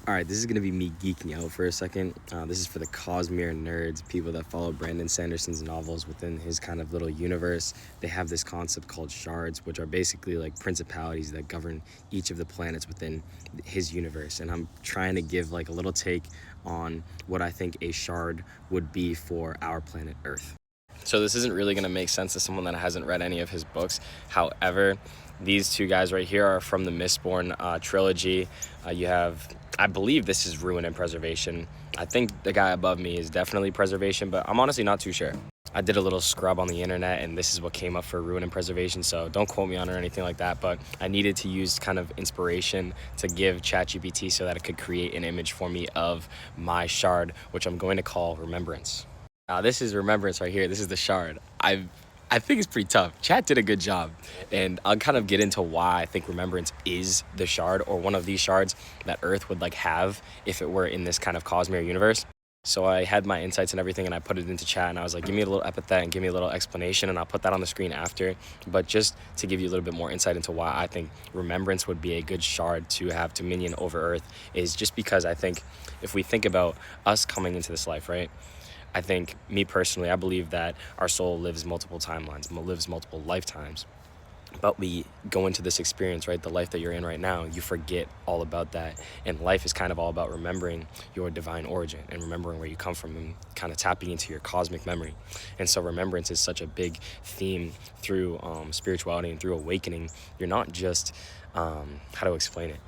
All right, this is gonna be me geeking out for a second. This is for the Cosmere nerds, people that follow Brandon Sanderson's novels within his kind of little universe. They have this concept called shards, which are basically like principalities that govern each of the planets within his universe. And I'm trying to give like a little take on what I think a shard would be for our planet Earth. So this isn't really gonna make sense to someone that hasn't read any of his books. However, these two guys right here are from the Mistborn trilogy. You have, I believe this is Ruin and Preservation. I think the guy above me is definitely Preservation, but I'm honestly not too sure. I did a little scrub on the internet and this is what came up for Ruin and Preservation, so don't quote me on it or anything like that, but I needed to use kind of inspiration to give ChatGPT so that it could create an image for me of my shard, which I'm going to call Remembrance. This is Remembrance right here. This is the shard. I think it's pretty tough. Chat did a good job, and I'll kind of get into why I think Remembrance is the shard, or one of these shards that Earth would like have if it were in this kind of Cosmere universe. So I had my insights and everything, and I put it into chat, and I was like, give me a little epithet and give me a little explanation, and I'll put that on the screen after. But just to give you a little bit more insight into why I think Remembrance would be a good shard to have dominion over Earth is just because I think if we think about us coming into this life, right? I think, me personally, I believe that our soul lives multiple timelines, lives multiple lifetimes. But we go into this experience, right? The life that you're in right now, you forget all about that. And life is kind of all about remembering your divine origin and remembering where you come from and kind of tapping into your cosmic memory. And so remembrance is such a big theme through spirituality and through awakening. You're not just, how to explain it?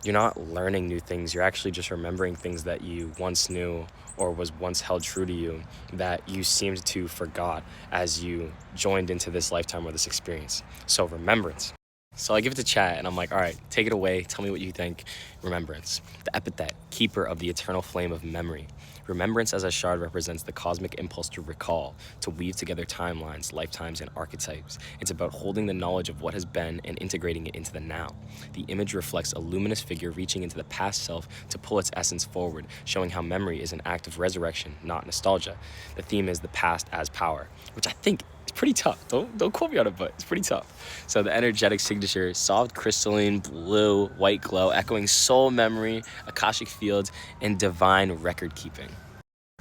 You're not learning new things. You're actually just remembering things that you once knew or was once held true to you that you seemed to forgot as you joined into this lifetime or this experience. So remembrance. So I give it to chat and I'm like, all right, take it away. Tell me what you think. Remembrance. The epithet, keeper of the eternal flame of memory. Remembrance as a shard represents the cosmic impulse to recall, to weave together timelines, lifetimes, and archetypes. It's about holding the knowledge of what has been and integrating it into the now. The image reflects a luminous figure reaching into the past self to pull its essence forward, showing how memory is an act of resurrection, not nostalgia. The theme is the past as power, which I think is pretty tough. Don't quote me on it, but it's pretty tough. So the energetic signature, soft crystalline blue, white glow, echoing soul memory, Akashic fields, and divine record keeping.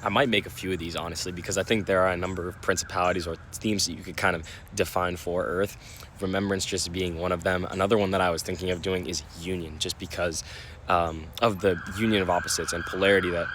I might make a few of these, honestly, because I think there are a number of principalities or themes that you could kind of define for Earth. Remembrance just being one of them. Another one that I was thinking of doing is union, just because of the union of opposites and polarity that